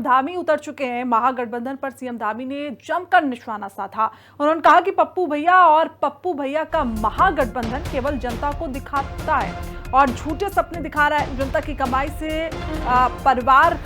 धामी उतर चुके हैं। महागठबंधन पर सीएम धामी ने जमकर निशाना साधा। उन्होंने कहा कि पप्पू भैया और पप्पू भैया का महागठबंधन केवल जनता को दिखाता है और झूठे सपने दिखा रहा है। जनता की कमाई से परिवार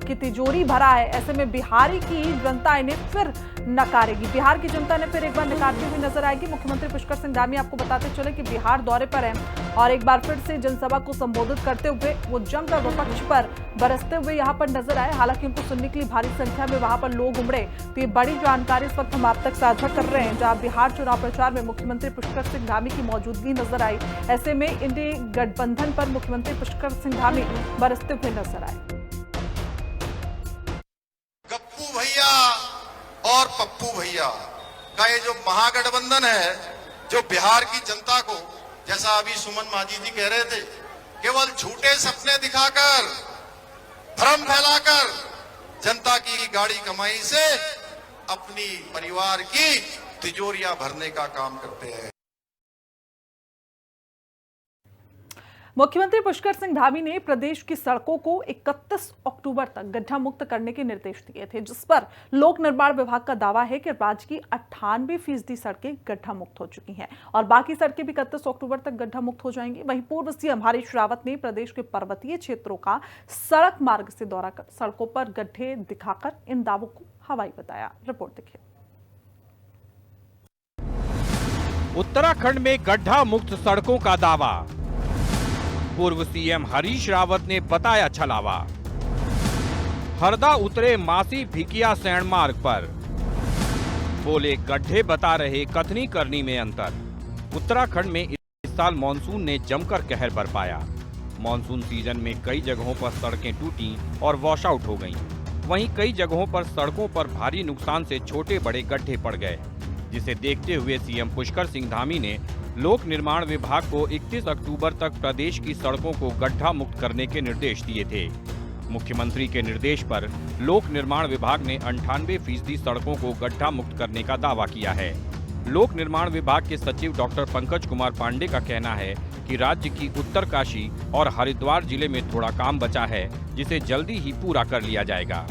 की तिजोरी भरा है। ऐसे में बिहारी की जनता इन्हें फिर नकारेगी। बिहार की जनता ने फिर एक बार नकारती हुई नजर आएगी। मुख्यमंत्री पुष्कर सिंह धामी आपको बताते चले कि बिहार दौरे पर हैं और एक बार फिर से जनसभा को संबोधित करते हुए वो जमकर विपक्ष पर बरसते हुए यहां पर नजर आए। हालांकि उनको सुनने के लिए भारी संख्या में वहां पर लोग उमड़े। तो ये बड़ी जानकारी इस वक्त हम आप तक साझा कर रहे हैं, जहां बिहार चुनाव प्रचार में मुख्यमंत्री पुष्कर सिंह धामी की मौजूदगी नजर आई। ऐसे में इंडी गठबंधन पर मुख्यमंत्री पुष्कर सिंह धामी बरसते हुए नजर आए। गप्पू भैया और पप्पू भैया का ये जो महागठबंधन है, जो बिहार की जनता को, जैसा अभी सुमन माझी जी कह रहे थे, केवल झूठे सपने दिखाकर, भ्रम फैलाकर जनता की गाड़ी कमाई से अपनी परिवार की तिजोरियां भरने का काम करते हैं। मुख्यमंत्री पुष्कर सिंह धामी ने प्रदेश की सड़कों को 31 अक्टूबर तक गड्ढा मुक्त करने के निर्देश दिए थे, जिस पर लोक निर्माण विभाग का दावा है कि राज्य की 98% सड़कें गड्ढा मुक्त हो चुकी हैं और बाकी सड़कें भी 31 अक्टूबर तक गड्ढा मुक्त हो जाएंगी। वहीं पूर्व सीएम हरीश रावत ने प्रदेश के पर्वतीय क्षेत्रों का सड़क मार्ग से दौरा कर सड़कों पर गड्ढे दिखाकर इन दावों को हवाई बताया। रिपोर्ट देखिए। उत्तराखंड में गड्ढा मुक्त सड़कों का दावा, पूर्व सीएम हरीश रावत ने बताया छलावा। हरदा उतरे मासी भिकिया सैण मार्ग पर, बोले गड्ढे बता रहे कथनी करनी में अंतर। उत्तराखंड में इस साल मानसून ने जमकर कहर बरपाया। मानसून सीजन में कई जगहों पर सड़कें टूटी और वॉश आउट हो गईं। वहीं कई जगहों पर सड़कों पर भारी नुकसान से छोटे बड़े गड्ढे पड़ गए, जिसे देखते हुए सीएम पुष्कर सिंह धामी ने लोक निर्माण विभाग को 31 अक्टूबर तक प्रदेश की सड़कों को गड्ढा मुक्त करने के निर्देश दिए थे। मुख्यमंत्री के निर्देश पर लोक निर्माण विभाग ने 98% सड़कों को गड्ढा मुक्त करने का दावा किया है। लोक निर्माण विभाग के सचिव डॉक्टर पंकज कुमार पांडे का कहना है कि राज्य की उत्तरकाशी और हरिद्वार जिले में थोड़ा काम बचा है, जिसे जल्दी ही पूरा कर लिया जाएगा।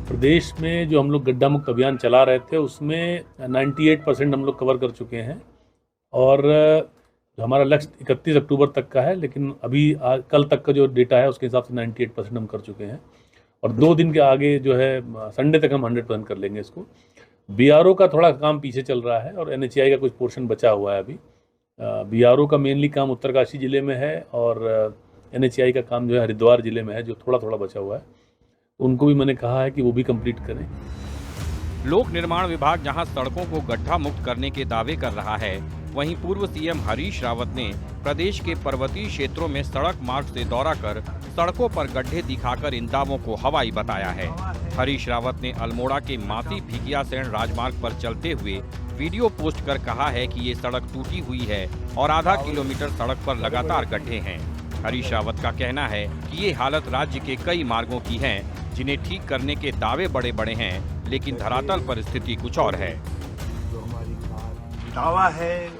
प्रदेश में जो हम लोग गड्ढा मुक्त अभियान चला रहे थे, उसमें 98% हम लोग कवर कर चुके हैं और जो हमारा लक्ष्य 31 अक्टूबर तक का है, लेकिन अभी कल तक का जो डेटा है उसके हिसाब से 98% हम कर चुके हैं और 2 दिन के आगे जो है संडे तक हम 100% कर लेंगे इसको। बीआरओ का थोड़ा काम पीछे चल रहा है और एनएचएआई का कुछ पोर्शन बचा हुआ है अभी। बीआरओ का मेनली काम उत्तरकाशी जिले में है और एनएचएआई का काम जो है हरिद्वार जिले में है, जो थोड़ा थोड़ा बचा हुआ है। उनको भी मैंने कहा है कि वो भी कंप्लीट करें। लोक निर्माण विभाग जहां सड़कों को गड्ढा मुक्त करने के दावे कर रहा है, वहीं पूर्व सीएम हरीश रावत ने प्रदेश के पर्वतीय क्षेत्रों में सड़क मार्ग से दौरा कर सड़कों पर गड्ढे दिखाकर इन दावों को हवाई बताया है। हरीश रावत ने अल्मोड़ा के मासी भिकिया सैण राजमार्ग पर चलते हुए वीडियो पोस्ट कर कहा है कि ये सड़क टूटी हुई है और आधा किलोमीटर सड़क पर लगातार गड्ढे हैं। हरीश रावत का कहना है कि ये हालत राज्य के कई मार्गों की है, जिन्हें ठीक करने के दावे बड़े बड़े हैं, लेकिन धरातल पर स्थिति कुछ और है। दावा है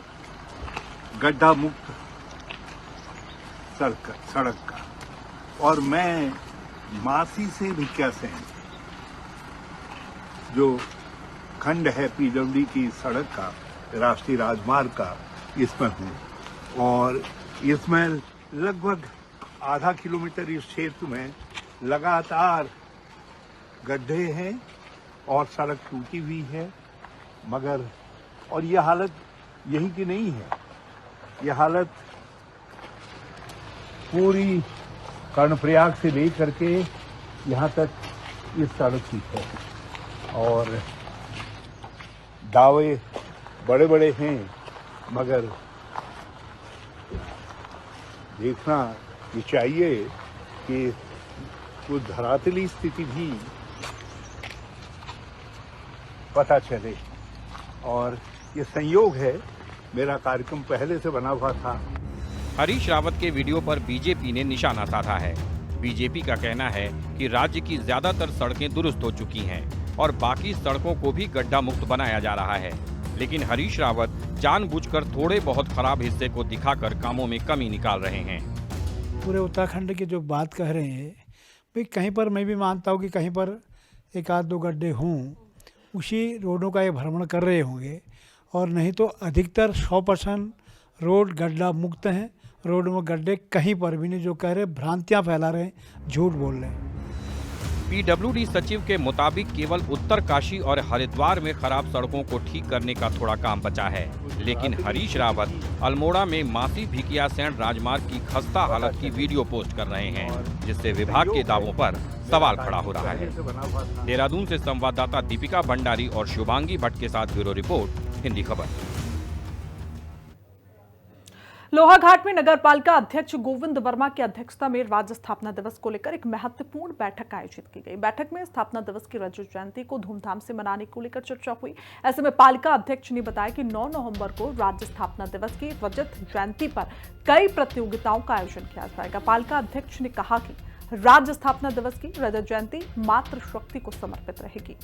गड्ढा मुक्त सड़क का, और मैं मासी से भिकिया सैण जो खंड है पीडब्ल्यूडी की सड़क का, राष्ट्रीय राजमार्ग का, इसमें हूँ और इसमें लगभग आधा किलोमीटर इस क्षेत्र में लगातार गड्ढे हैं और सड़क टूटी हुई है। मगर और यह हालत यही की नहीं है, यह हालत पूरी कर्णप्रयाग से लेकर के यहाँ तक इस सड़क की है और दावे बड़े बड़े हैं, मगर देखना ये चाहिए कि कुछ धरातली स्थिति भी पता चले। और ये संयोग है, मेरा कार्यक्रम पहले से बना हुआ था। हरीश रावत के वीडियो पर बीजेपी ने निशाना साधा है। बीजेपी का कहना है कि राज्य की ज्यादातर सड़कें दुरुस्त हो चुकी हैं और बाकी सड़कों को भी गड्ढा मुक्त बनाया जा रहा है, लेकिन हरीश रावत जानबूझकर थोड़े बहुत खराब हिस्से को दिखाकर कामों में कमी निकाल रहे हैं। पूरे उत्तराखंड की जो बात कह रहे हैं, भाई कहीं पर मैं भी मानता हूँ कि कहीं पर एक आध दो गड्ढे हों, उसी रोडों का ये भ्रमण कर रहे होंगे, और नहीं तो अधिकतर 100% रोड गड्ढा मुक्त हैं। रोड में गड्ढे कहीं पर भी नहीं, जो कह रहे भ्रांतियाँ फैला रहे हैं, झूठ बोल रहे हैं। पीडब्ल्यूडी सचिव के मुताबिक केवल उत्तरकाशी और हरिद्वार में खराब सड़कों को ठीक करने का थोड़ा काम बचा है, लेकिन हरीश रावत अल्मोड़ा में मासी भिकियासैंण राजमार्ग की खस्ता हालत की वीडियो पोस्ट कर रहे हैं, जिससे विभाग के दावों पर सवाल खड़ा हो रहा है। देहरादून से संवाददाता दीपिका भंडारी और शुभांगी भट्ट के साथ ब्यूरो रिपोर्ट, हिंदी खबर। लोहाघाट में नगर पालिका अध्यक्ष गोविंद वर्मा की अध्यक्षता में राज्य स्थापना दिवस को लेकर एक महत्वपूर्ण बैठक आयोजित की गई। बैठक में स्थापना दिवस की रजत जयंती को धूमधाम से मनाने को लेकर चर्चा हुई। ऐसे में पालिका अध्यक्ष ने बताया कि 9 नवंबर को राज्य स्थापना दिवस की रजत जयंती पर कई प्रतियोगिताओं का आयोजन किया जाएगा। पालिका अध्यक्ष ने कहा कि राज्य स्थापना दिवस की रजत जयंती मातृशक्ति को समर्पित रहेगी।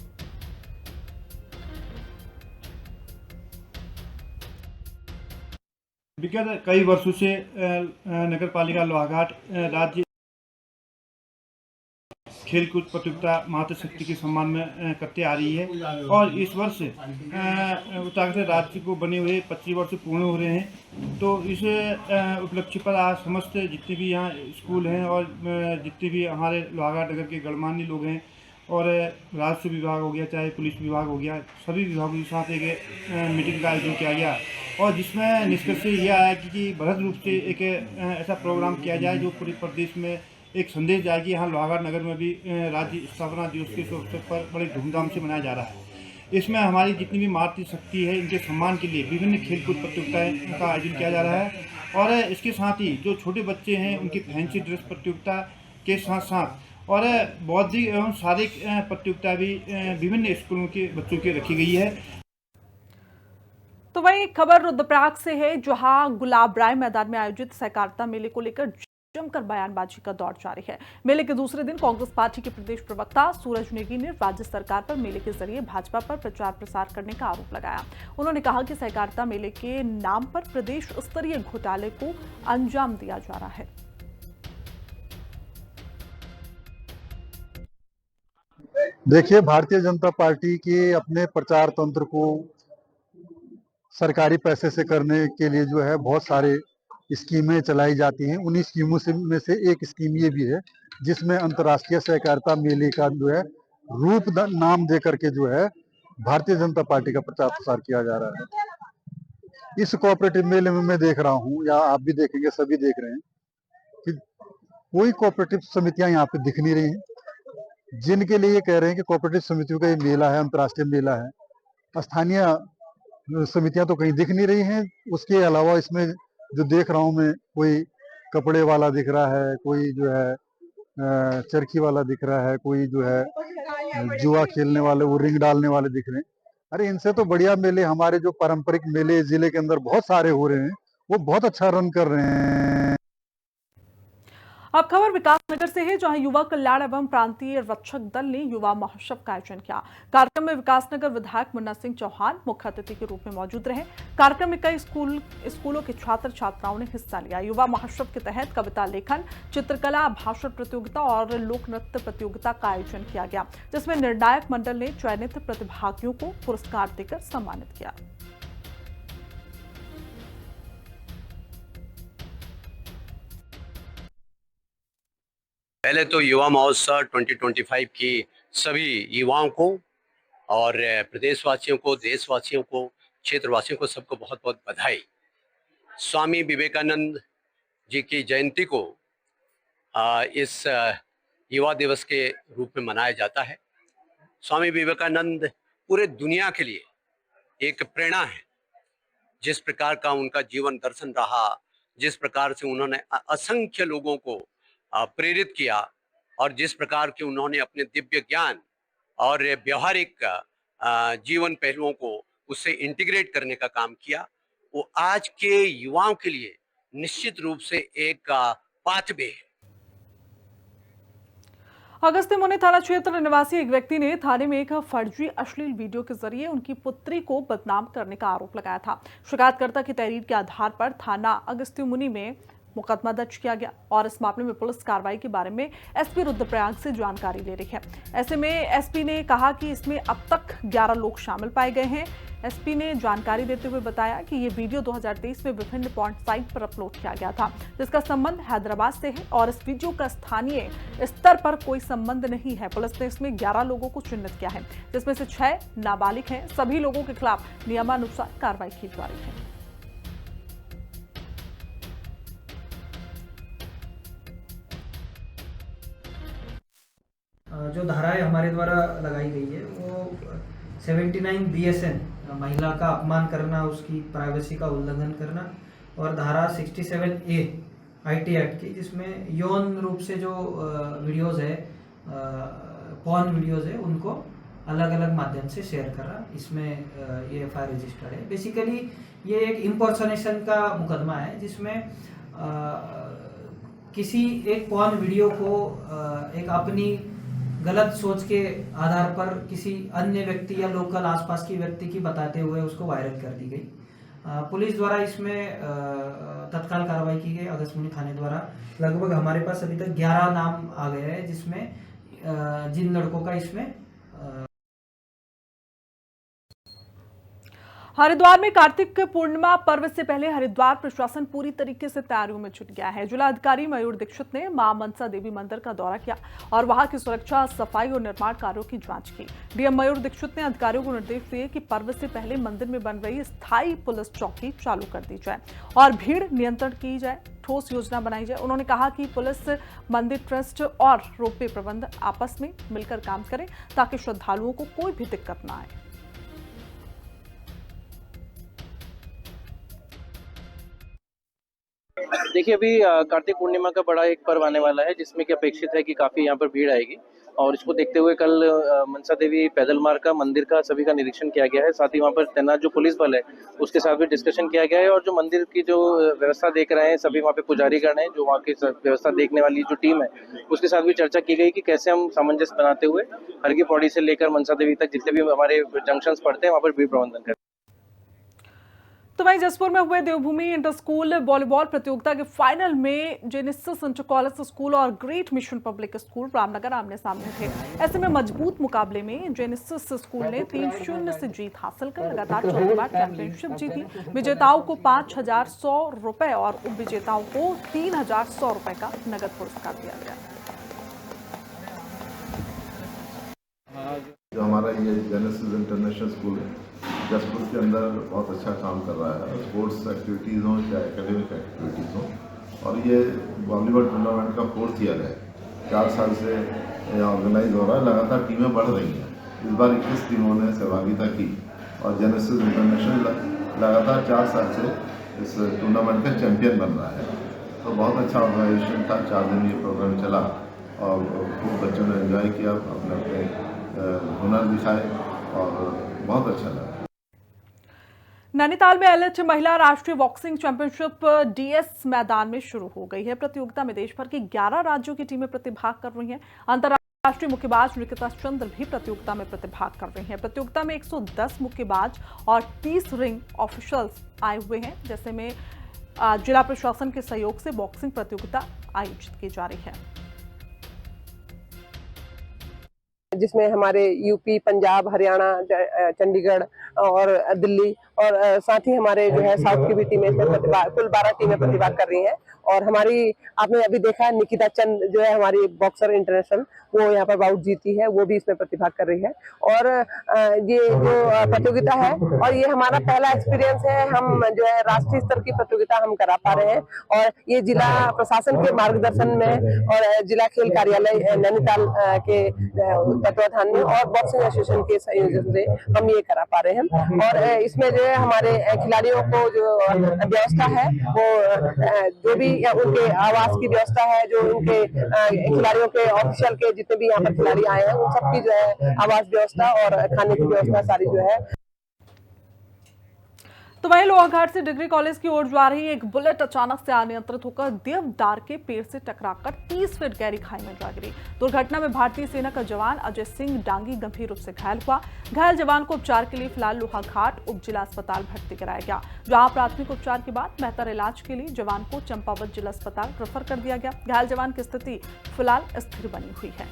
विगत कई वर्षों से नगर पालिका लोहाघाट राज्य खेलकूद प्रतियोगिता मातृशक्ति के सम्मान में करते आ रही है, और इस वर्ष उत्तराखंड राज्य को बने हुए 25 वर्ष पूर्ण हो रहे हैं। तो इस उपलक्ष्य पर आज समस्त जितने भी यहाँ स्कूल हैं और जितने भी हमारे लोहाघाट नगर के गणमान्य लोग हैं, और राजस्व विभाग हो गया, चाहे पुलिस विभाग हो गया, सभी विभागों के साथ एक मीटिंग का आयोजन किया गया, और जिसमें निष्कर्ष यह आया कि बृहद रूप से एक ऐसा प्रोग्राम किया जाए जो पूरे प्रदेश में एक संदेश जाए कि यहाँ लोहाघाट नगर में भी राज्य स्थापना दिवस के अवसर पर बड़े धूमधाम से मनाया जा रहा है। इसमें हमारी जितनी भी मातृशक्ति है, इनके सम्मान के लिए विभिन्न खेलकूद प्रतियोगिताएं का आयोजन किया जा रहा है, और इसके साथ ही जो छोटे बच्चे हैं उनकी फैंसी ड्रेस प्रतियोगिता के साथ साथ और बौद्धिक एवं शारीरिक प्रतियोगिता भी विभिन्न स्कूलों के बच्चों की रखी गई है। तो वही खबर रुद्रप्रयाग से है, जहां गुलाब राय मैदान में आयोजित सहकारिता मेले को लेकर जमकर बयानबाजी का दौर जारी है। मेले के दूसरे दिन कांग्रेस पार्टी के प्रदेश प्रवक्ता सूरज नेगी ने राज्य सरकार पर मेले के जरिए भाजपा पर प्रचार प्रसार करने का आरोप लगाया। उन्होंने कहा कि सहकारिता मेले के नाम पर प्रदेश स्तरीय घोटाले को अंजाम दिया जा रहा है। देखिए, भारतीय जनता पार्टी के अपने प्रचार तंत्र को सरकारी पैसे से करने के लिए जो है बहुत सारे स्कीमें चलाई जाती हैं। उन्हीं स्कीमों में से एक स्कीम ये भी है जिसमें अंतर्राष्ट्रीय सहकारिता मेले का जो है रूप नाम दे करके जो है भारतीय जनता पार्टी का प्रचार प्रसार किया जा रहा है। इस कोऑपरेटिव मेले में मैं देख रहा हूँ, या आप भी देखेंगे, सभी देख रहे हैं कि कोई कोऑपरेटिव समितियां यहाँ पे दिख नहीं रही हैं, जिनके लिए ये कह रहे हैं कि कोऑपरेटिव समितियों का ये मेला है, अंतर्राष्ट्रीय मेला है। स्थानीय समितियां तो कहीं दिख नहीं रही हैं। उसके अलावा इसमें जो देख रहा हूं मैं, कोई कपड़े वाला दिख रहा है, कोई जो है चरखी वाला दिख रहा है, कोई जो है जुआ खेलने वाले, वो रिंग डालने वाले दिख रहे हैं। अरे इनसे तो बढ़िया मेले हमारे जो पारंपरिक मेले जिले के अंदर बहुत सारे हो रहे हैं, वो बहुत अच्छा रन कर रहे हैं। अब खबर विकासनगर से है, जहां युवा कल्याण एवं प्रांतीय रक्षक दल ने युवा महोत्सव का आयोजन किया। कार्यक्रम में विकासनगर विधायक मुन्ना सिंह चौहान मुख्य अतिथि के रूप में मौजूद रहे। कार्यक्रम में कई स्कूलों के छात्र छात्राओं ने हिस्सा लिया। युवा महोत्सव के तहत कविता लेखन, चित्रकला, भाषण प्रतियोगिता और लोक नृत्य प्रतियोगिता का आयोजन किया गया, जिसमें निर्णायक मंडल ने चयनित प्रतिभागियों को पुरस्कार देकर सम्मानित किया। पहले तो युवा महोत्सव 2025 की सभी युवाओं को और प्रदेशवासियों को, देशवासियों को, क्षेत्रवासियों को सबको बहुत बहुत बधाई। स्वामी विवेकानंद जी की जयंती को इस युवा दिवस के रूप में मनाया जाता है। स्वामी विवेकानंद पूरे दुनिया के लिए एक प्रेरणा है। जिस प्रकार का उनका जीवन दर्शन रहा, जिस प्रकार से उन्होंने असंख्य लोगों को प्रेरित किया, और जिस प्रकार के उन्होंने अपने दिव्य ज्ञान और व्यवहारिक जीवन पहलुओं को उससे इंटीग्रेट करने का काम किया, वो आज के युवाओं के लिए निश्चित रूप से एक पाथवे है। अगस्त्यमुनि थाना क्षेत्र निवासी एक व्यक्ति ने थाने में एक फर्जी अश्लील वीडियो के जरिए उनकी पुत्री को बदनाम करने का आरोप लगाया था। शिकायतकर्ता की तहरीर के आधार पर थाना अगस्त्यमुनि में मुकदमा दर्ज किया गया और इस मामले में पुलिस कार्रवाई के बारे में एसपी रुद्रप्रयाग से जानकारी ले रही है। ऐसे में एसपी ने कहा कि इसमें अब तक 11 लोग शामिल पाए गए हैं। एसपी ने जानकारी देते हुए बताया कि ये वीडियो 2023 में विभिन्न पॉर्न साइट पर अपलोड किया गया था, जिसका संबंध हैदराबाद से है और इस वीडियो का स्थानीय स्तर पर कोई संबंध नहीं है। पुलिस ने इसमें 11 लोगों को चिन्हित किया है, जिसमें से 6 नाबालिग हैं। सभी लोगों के खिलाफ नियमानुसार कार्रवाई की जा रही है। जो धाराएं हमारे द्वारा लगाई गई है वो 79 BSN महिला का अपमान करना, उसकी प्राइवेसी का उल्लंघन करना, और धारा 67A IT एक्ट की, जिसमें यौन रूप से जो वीडियोस है, पॉर्न वीडियोस है, उनको अलग अलग माध्यम से शेयर करना, इसमें ये FIR रजिस्टर्ड है। बेसिकली ये एक इम्पर्सनेशन का मुकदमा है, जिसमें किसी एक पॉर्न वीडियो को एक अपनी गलत सोच के आधार पर किसी अन्य व्यक्ति या लोकल आसपास की व्यक्ति की बताते हुए उसको वायरल कर दी गई। पुलिस द्वारा इसमें तत्काल कार्रवाई की गई। आगस्मुनी थाने द्वारा लगभग हमारे पास अभी तक 11 नाम आ गए हैं, जिसमें जिन लड़कों का इसमें हरिद्वार में कार्तिक पूर्णिमा पर्व से पहले हरिद्वार प्रशासन पूरी तरीके से तैयारियों में जुट गया है। जिलाधिकारी मयूर दीक्षित ने मां मनसा देवी मंदिर का दौरा किया और वहां की सुरक्षा, सफाई और निर्माण कार्यों की जांच की। डीएम मयूर दीक्षित ने अधिकारियों को निर्देश दिए कि पर्व से पहले मंदिर में बन रही स्थायी पुलिस चौकी चालू कर दी जाए और भीड़ नियंत्रण की जाए, ठोस योजना बनाई जाए। उन्होंने कहा कि पुलिस, मंदिर ट्रस्ट और रोपवे प्रबंधन आपस में मिलकर काम करें ताकि श्रद्धालुओं को कोई भी दिक्कत न आए। देखिए, अभी कार्तिक पूर्णिमा का बड़ा एक पर्व आने वाला है, जिसमें कि अपेक्षित है कि काफ़ी यहाँ पर भीड़ आएगी, और इसको देखते हुए कल मनसा देवी पैदल मार्ग का, मंदिर का, सभी का निरीक्षण किया गया है। साथ ही वहाँ पर तैनात जो पुलिस बल है उसके साथ भी डिस्कशन किया गया है, और जो मंदिर की जो व्यवस्था देख रहे हैं, सभी वहाँ पे पुजारीगण हैं, जो वहाँ की व्यवस्था देखने वाली जो टीम है उसके साथ भी चर्चा की गई कि कैसे हम सामंजस्य बनाते हुए हर की पौड़ी से लेकर मनसा देवी तक जितने भी हमारे जंक्शंस पड़ते हैं वहाँ पर भीड़ प्रबंधन करें। तो वहीं जसपुर में हुए देवभूमि इंटर स्कूल वॉलीबॉल प्रतियोगिता के फाइनल में जेनेसिस इंटर कॉलेज स्कूल और great mission public school Ramnagar आमने सामने थे। ऐसे में मजबूत मुकाबले में जेनेसिस स्कूल ने 3-0 से जीत हासिल कर लगातार 4 बार चैंपियनशिप जीती। विजेताओं को 5,100 रुपए और उप विजेताओं को 3,100 रुपए का नगद पुरस्कार दिया गया। जो हमारा ये जेनेसिस इंटरनेशनल स्कूल है जसपुर के अंदर बहुत अच्छा काम कर रहा है, स्पोर्ट्स एक्टिविटीज़ हों चाहे एकेडमिक एक्टिविटीज़ हों, और ये वॉलीबॉल टूर्नामेंट का 4th ईयर है। 4 साल से ऑर्गेनाइज हो रहा है, लगातार टीमें बढ़ रही हैं। इस बार 21 टीमों ने सहभागिता की और जेनेसिस इंटरनेशनल लगातार 4 साल से इस टूर्नामेंट का चैम्पियन बन रहा है। तो बहुत अच्छा ऑर्गेनाइजेशन था, 4 दिन ये प्रोग्राम चला और खूब बच्चों ने एंजॉय किया, अपने अपने हुनर दिखाए और बहुत अच्छा लगा। नैनीताल में एलएच महिला राष्ट्रीय बॉक्सिंग चैंपियनशिप डीएस मैदान में शुरू हो गई है। प्रतियोगिता में देश भर की 11 राज्यों की टीमें प्रतिभाग कर रही हैं। अंतर्राष्ट्रीय मुक्केबाज निकिता चंद्र भी प्रतियोगिता में प्रतिभाग कर रही हैं। प्रतियोगिता में 110 मुक्केबाज और 30 रिंग ऑफिशियल्स आए हुए हैं। जैसे में जिला प्रशासन के सहयोग से बॉक्सिंग प्रतियोगिता आयोजित की जा रही है, जिसमें हमारे यूपी, पंजाब, हरियाणा, चंडीगढ़ और दिल्ली और साथ ही हमारे जो है साउथ की भी टीमें इसमें कुल 12 टीमें प्रतिभाग कर रही हैं। और हमारी आपने अभी देखा है निकिता चंद जो है हमारी बॉक्सर इंटरनेशनल, वो यहाँ पर बाउट जीती है, वो भी इसमें प्रतिभाग कर रही है। और ये जो प्रतियोगिता है और ये हमारा पहला एक्सपीरियंस है, हम जो है राष्ट्रीय स्तर की प्रतियोगिता हम करा पा रहे हैं। और ये जिला प्रशासन के मार्गदर्शन में और जिला खेल कार्यालय नैनीताल के तत्वाधान में और बॉक्सिंग एसोसिएशन के संयोजन से हम ये करा पा रहे हैं। और इसमें जो है हमारे खिलाड़ियों को जो व्यवस्था है वो जो भी उनके आवास की व्यवस्था है, जो उनके खिलाड़ियों के ऑफिशियल के जितने भी यहाँ पर खिलाड़ी आए हैं उन सबकी जो है आवास व्यवस्था और खाने की व्यवस्था सारी जो है। तो वहीं लोहाघाट से डिग्री कॉलेज की ओर जा रही एक बुलेट अचानक से अनियंत्रित होकर देवदार के पेड़ से टकराकर 30 फीट गहरी खाई में जा गिरी। दुर्घटना में भारतीय सेना का जवान अजय सिंह डांगी गंभीर रूप से घायल हुआ। घायल जवान को उपचार के लिए फिलहाल लोहाघाट उप जिला अस्पताल भर्ती कराया गया, जहां प्राथमिक उपचार के बाद बेहतर इलाज के लिए जवान को चंपावत जिला अस्पताल रेफर कर दिया गया। घायल जवान की स्थिति फिलहाल स्थिर बनी हुई है।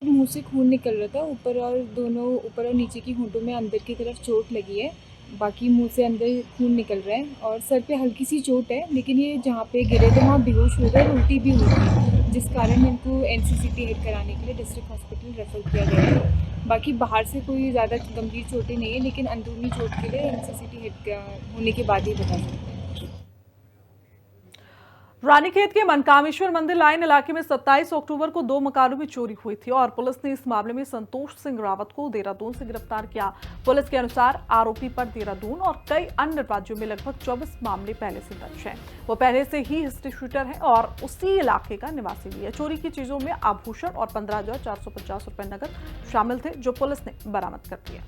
मुंह से खून निकल रहा था, ऊपर और नीचे की होंठों में अंदर की तरफ चोट लगी है। बाकी मुंह से अंदर खून निकल रहा है और सर पे हल्की सी चोट है, लेकिन ये जहाँ पे गिरे थे वहाँ बेहोश हो गए, उल्टी भी हुई थी, जिस कारण इनको एनसीसीटी हेड कराने के लिए डिस्ट्रिक्ट हॉस्पिटल रेफर किया गया है। बाकी बाहर से कोई ज़्यादा गंभीर चोटें नहीं है, लेकिन अंदरूनी चोट के लिए एनसीसीटी हेड होने के बाद ही बता सकते हैं। रानीखेत के मनकामेश्वर मंदिर लाइन इलाके में 27 अक्टूबर को 2 मकानों में चोरी हुई थी और पुलिस ने इस मामले में संतोष सिंह रावत को देहरादून से गिरफ्तार किया। पुलिस के अनुसार आरोपी पर देहरादून और कई अन्य राज्यों में लगभग 24 मामले पहले से दर्ज हैं। वो पहले से ही हिस्ट्री शूटर है और उसी इलाके का निवासी भी है। चोरी की चीजों में आभूषण और 15,450 रुपए नकद शामिल थे, जो पुलिस ने बरामद कर दिए।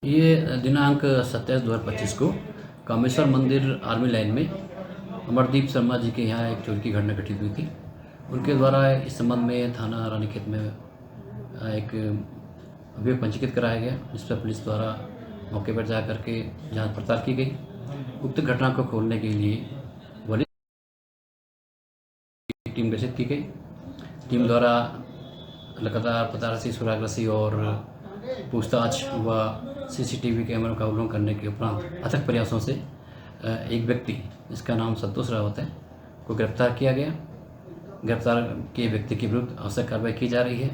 ये दिनांक 27/2025 को कामेश्वर मंदिर आर्मी लाइन में अमरदीप शर्मा जी के यहाँ एक चोरी की घटना घटित हुई थी। उनके द्वारा इस संबंध में थाना रानीखेत में एक अभियोग पंजीकृत कराया गया, जिस पर पुलिस द्वारा मौके पर जा करके जांच पड़ताल की गई। उक्त घटना को खोलने के लिए वरिष्ठ टीम गठित की गई। टीम द्वारा लगातार पतारसी, सुरागरसी और पूछताछ व सीसीटीवी कैमरों का अवलोकन करने के उपरांत अथक प्रयासों से एक व्यक्ति, जिसका नाम संतोष रावत है, को गिरफ्तार किया गया। गिरफ्तार किए व्यक्ति के विरुद्ध आवश्यक कार्रवाई की जा रही है।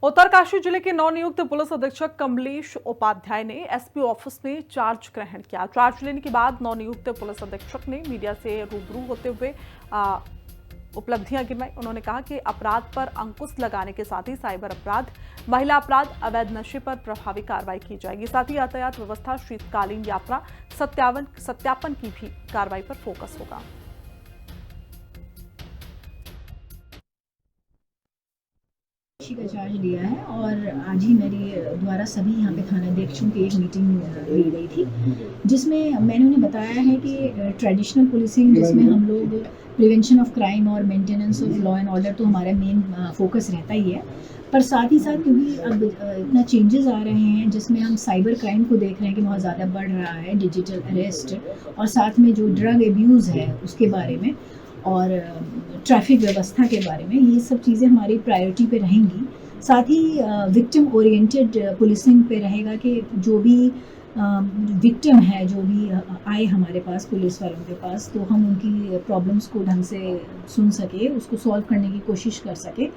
उत्तरकाशी जिले के नवनियुक्त पुलिस अधीक्षक कमलेश उपाध्याय ने एसपी ऑफिस में चार्ज ग्रहण किया। चार्ज लेने के बाद नवनियुक्त पुलिस अधीक्षक ने मीडिया से रूबरू होते हुए उपलब्धियां गिनवाई। उन्होंने कहा कि अपराध पर अंकुश लगाने के साथ ही साइबर अपराध, महिला अपराध, अवैध नशे पर प्रभावी कार्रवाई की जाएगी। साथ ही यातायात व्यवस्था, शीतकालीन यात्रा सत्यापन की भी कार्रवाई पर फोकस होगा। का चार्ज लिया है और आज ही मेरे द्वारा सभी यहाँ पे थानाध्यक्षों की एक मीटिंग ली गई थी, जिसमें मैंने उन्हें बताया है कि ट्रेडिशनल पुलिसिंग, जिसमें हम लोग प्रिवेंशन ऑफ क्राइम और maintenance of law and order तो हमारा मेन फोकस रहता ही है, पर साथ ही साथ क्योंकि अब इतना चेंजेस आ रहे हैं, जिसमें हम साइबर क्राइम को देख रहे हैं कि बहुत ज़्यादा बढ़ रहा है, डिजिटल अरेस्ट और साथ में जो ड्रग एब्यूज़ है उसके बारे में और ट्रैफिक व्यवस्था के बारे में, ये सब चीज़ें हमारी प्रायोरिटी पे रहेंगी। साथ ही विक्टिम ओरिएंटेड पुलिसिंग पे रहेगा कि जो भी विक्टिम है, जो भी आए हमारे पास पुलिस वालों के पास, तो हम उनकी प्रॉब्लम्स को ढंग से सुन सके, उसको सॉल्व करने की कोशिश कर सके।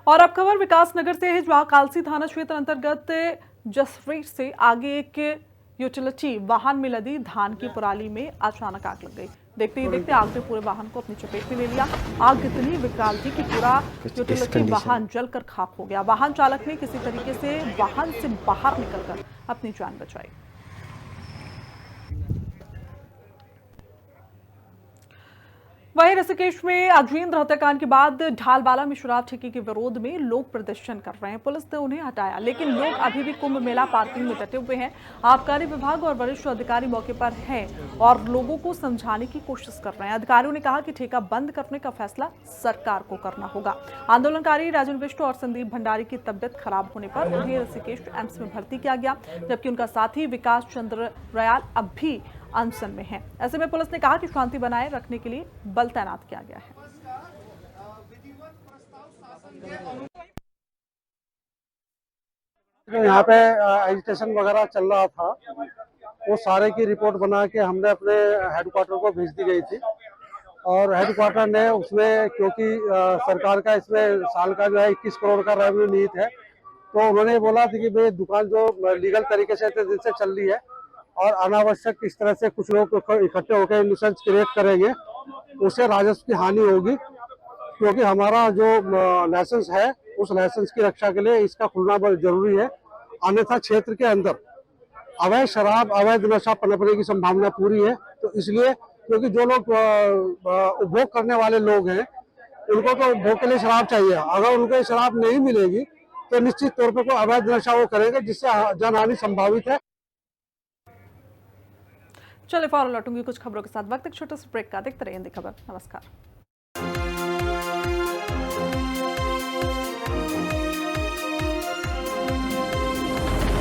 और अब खबर विकासनगर से है, जहां कालसी थाना क्षेत्र अंतर्गत जसप्रीत से आगे एक यूटिलिटी वाहन में लदी धान की पराली में अचानक आग लग गई। देखते ही देखते आग ने पूरे वाहन को अपनी चपेट में ले लिया। आग इतनी विकराल थी कि पूरा यूटिलिटी वाहन जलकर खाक हो गया। वाहन चालक ने किसी तरीके से वाहन से बाहर निकलकर अपनी जान बचाई। वहीं ऋषिकेश में अजीन्द्र हत्याकांड के बाद ढालवाला में शराब ठेके के विरोध में लोग प्रदर्शन कर रहे हैं। पुलिस ने उन्हें हटाया, लेकिन लोग अभी भी कुंभ मेला पार्किंग में डटे हुए हैं। आबकारी विभाग और वरिष्ठ अधिकारी मौके पर हैं और लोगों को समझाने की कोशिश कर रहे हैं। अधिकारियों ने कहा कि ठेका बंद करने का फैसला सरकार को करना होगा। आंदोलनकारी राजन बिष्ट और संदीप भंडारी की तबियत खराब होने पर उन्हें ऋषिकेश एम्स में भर्ती किया गया, जबकि उनका साथी विकास चंद्र रयाल अब भी अनशन में है। ऐसे में पुलिस ने कहा कि शांति बनाए रखने के लिए बल तैनात किया गया है। यहाँ पे एजिटेशन वगैरह चल रहा था, वो सारे की रिपोर्ट बना के हमने अपने हेडक्वार्टर को भेज दी गई थी और हेडक्वार्टर ने उसमें, क्योंकि सरकार का इसमें साल का जो है 21 करोड़ का रेवेन्यू निहित है, तो उन्होंने बोला था कि भाई दुकान जो लीगल तरीके से इतने दिन से चल रही है और अनावश्यक इस तरह से कुछ लोग इकट्ठे होकर न्यूसेंस क्रिएट करेंगे, उससे राजस्व की हानि होगी, क्योंकि हमारा जो लाइसेंस है उस लाइसेंस की रक्षा के लिए इसका खुलना बहुत जरूरी है अन्यथा क्षेत्र के अंदर अवैध शराब, अवैध नशा पनपने की संभावना पूरी है। तो इसलिए क्योंकि जो लोग उपभोग करने वाले लोग हैं उनको तो उपभोग के लिए शराब चाहिए, अगर उनको शराब नहीं मिलेगी तो निश्चित तौर पर कोई अवैध नशा वो करेंगे जिससे जनहानि संभावित है। चलिए फौरन लौटूंगी कुछ खबरों के साथ। वक्त एक छोटे से ब्रेक का, देखते रहिए हिंदी खबर। नमस्कार।